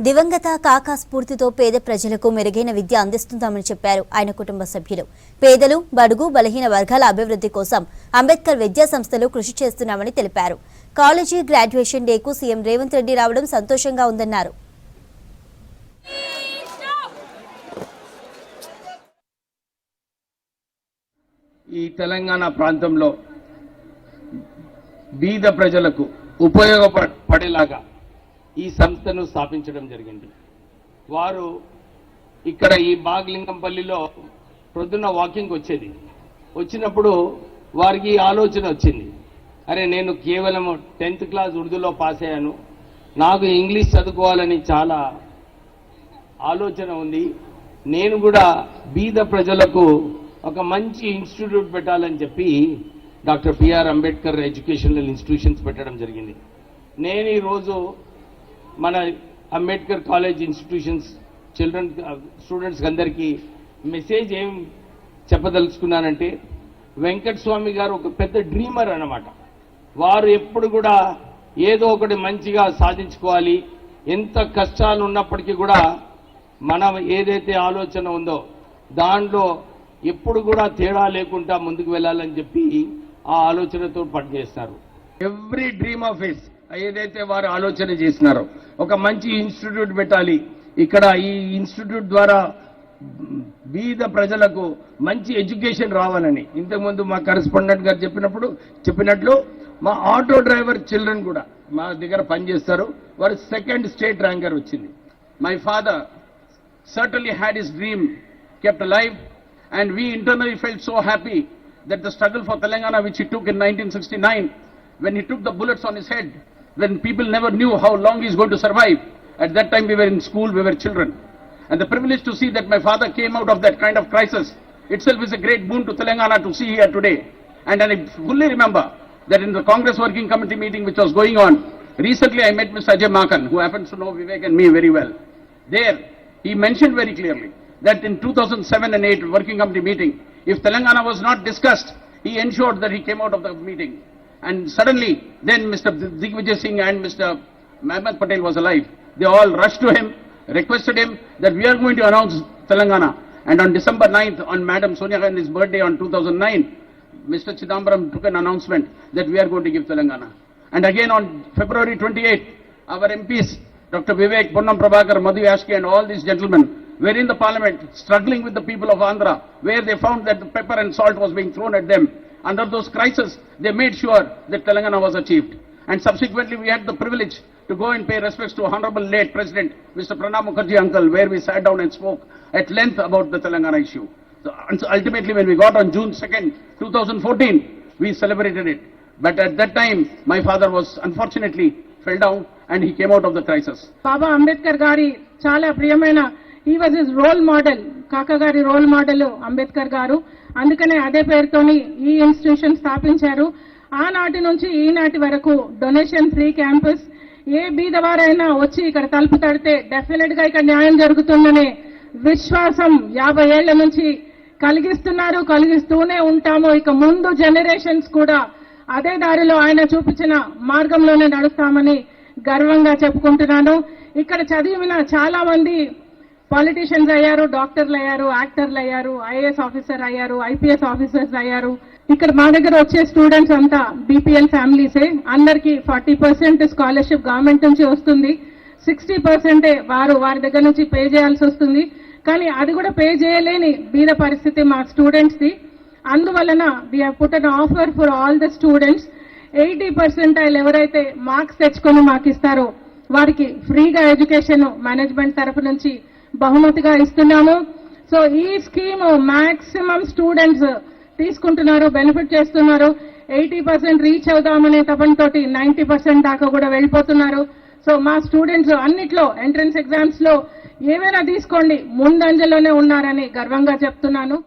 దివంగత కాకా స్ఫూర్తితో పేద ప్రజలకు మెరుగైన విద్య అందిస్తుందామని చెప్పారు ఆయన కుటుంబ సభ్యులు. పేదలు, బడుగు, బలహీన వర్గాల అభివృద్ధి కోసం అంబేద్కర్ విద్యా సంస్థలు కృషి చేస్తున్నామని తెలిపారు. కాలేజీ గ్రాడ్యుయేషన్ డేకు సీఎం రేవంత్ రెడ్డి రావడం సంతోషంగా ఉందన్నారు. ఈ తెలంగాణ ప్రాంతంలో బీద ప్రజలకు ఉపయోగపడేలాగా ఈ సంస్థను స్థాపించడం జరిగింది. వారు ఇక్కడ ఈ బాగ్లింగంపల్లిలో ప్రొద్దున వాకింగ్ వచ్చినప్పుడు వారికి ఆలోచన వచ్చింది, అరే నేను కేవలం 10th క్లాస్ ఉర్దూలో పాస్ అయ్యాను, నాకు ఇంగ్లీష్ చదువుకోవాలని చాలా ఆలోచన ఉంది, నేను కూడా బీద ప్రజలకు ఒక మంచి ఇన్స్టిట్యూట్ పెట్టాలని చెప్పి doctor BR Ambedkar educational institutions పెట్టడం జరిగింది. నేను ఈరోజు మన అంబేద్కర్ కాలేజ్ ఇన్స్టిట్యూషన్స్ స్టూడెంట్స్ అందరికీ మెసేజ్ ఏం చెప్పదలుచుకున్నానంటే, వెంకటస్వామి గారు ఒక పెద్ద డ్రీమర్ అన్నమాట. వారు ఎప్పుడు కూడా ఏదో ఒకటి మంచిగా సాధించుకోవాలి, ఎంత కష్టాలు ఉన్నప్పటికీ కూడా మనం ఏదైతే ఆలోచన ఉందో దాంట్లో ఎప్పుడు కూడా తేడా లేకుండా ముందుకు వెళ్ళాలని చెప్పి ఆ ఆలోచనతో పనిచేస్తారు. ఎవ్రీ డ్రీమ్ ఆఫ్ హిస్ ఏదైతే వారు ఆలోచన చేసినారో, ఒక మంచి ఇన్స్టిట్యూట్ పెట్టాలి, ఇక్కడ ఈ ఇన్స్టిట్యూట్ ద్వారా బీద ప్రజలకు మంచి ఎడ్యుకేషన్ రావాలని. ఇంతకుముందు మా కరెస్పాండెంట్ గారు చెప్పినట్లు మా ఆటో డ్రైవర్ చిల్డ్రన్ కూడా మా దగ్గర పనిచేస్తారు. వారు 2nd స్టేట్ ర్యాంకర్ వచ్చింది. My father certainly had his dream kept alive, and we internally felt so happy that the struggle for Telangana which he took in 1969, when he took the bullets on his head, when people never knew how long he is going to survive. At that time we were in school, we were children, and the privilege to see that my father came out of that kind of crisis itself is a great boon to Telangana to see here today. And I fully remember that in the Congress Working Committee meeting which was going on recently, I met Mr. Ajay Makan, who happens to know Vivek and me very well. There he mentioned very clearly that in 2007 and 8 Working Committee meeting, if Telangana was not discussed, he ensured that he came out of the meeting. And suddenly, then Mr. Digvijay Singh and Mr. Ahmed Patel was alive. They all rushed to him, requested him that we are going to announce Telangana. And on December 9th, on Madam Sonia Gandhi's birthday on 2009, Mr. Chidambaram took an announcement that we are going to give Telangana. And again on February 28th, our MPs, Dr. Vivek, Ponnam Prabhakar, Madhu Yashki and all these gentlemen were in the parliament struggling with the people of Andhra, where they found that the pepper and salt was being thrown at them. Under those crises, they made sure that Telangana was achieved. And subsequently, we had the privilege to go and pay respects to Honorable late President, Mr. Pranab Mukherjee uncle, where we sat down and spoke at length about the Telangana issue. So ultimately, when we got on June 2nd, 2014, we celebrated it. But at that time, my father was unfortunately fell down and he came out of the crisis. Baba Ambedkar Gari, Chala Priyamaina, he was his role model. Kaka Gari role model Ambedkar Garu. అందుకనే అదే పేరుతోని ఈ institution స్థాపించారు. ఆనాటి నుంచి ఈనాటి వరకు donation free campus. ఏ బీదవారైనా వచ్చి ఇక్కడ తలుపు తడితే డెఫినెట్ గా ఇక్కడ న్యాయం జరుగుతుందనే విశ్వాసం 50 ఏళ్ల నుంచి కలిగిస్తున్నారు, కలిగిస్తూనే ఉంటాము. ఇక ముందు జనరేషన్స్ కూడా అదే దారిలో ఆయన చూపించిన మార్గంలోనే నడుస్తామని గర్వంగా చెప్పుకుంటున్నాను. ఇక్కడ చదివిన చాలా మంది పాలిటీషియన్స్ అయ్యారు, డాక్టర్లు అయ్యారు, యాక్టర్లు అయ్యారు, ఐఏఎస్ ఆఫీసర్ అయ్యారు, ఐపీఎస్ ఆఫీసర్స్ అయ్యారు. ఇక్కడ మా దగ్గర వచ్చే స్టూడెంట్స్ అంతా బీపీఎల్ ఫ్యామిలీసే. అందరికీ 40% స్కాలర్షిప్ గవర్నమెంట్ నుంచి వస్తుంది. 60% వారి దగ్గర నుంచి పే చేయాల్సి వస్తుంది. కానీ అది కూడా పే చేయలేని బీద పరిస్థితి మా స్టూడెంట్స్ ది. అందువలన we have put an offer for all the students. 80% ఎవరైతే మార్క్స్ తెచ్చుకొని మాకు ఇస్తారో వారికి ఫ్రీగా ఎడ్యుకేషన్ మేనేజ్మెంట్ తరఫు నుంచి బహుమతిగా ఇస్తున్నాము. సో ఈ స్కీమ్ మాక్సిమం స్టూడెంట్స్ తీసుకుంటున్నారు, బెనిఫిట్ చేస్తున్నారు. 80% రీచ్ అవుదామనే తపనతోటి 90% దాకా కూడా వెళ్ళిపోతున్నారు. సో మా స్టూడెంట్స్ అన్నిట్లో ఎంట్రన్స్ ఎగ్జామ్స్ లో ఏమైనా తీసుకోండి ముందంజలోనే ఉన్నారని గర్వంగా చెప్తున్నాను.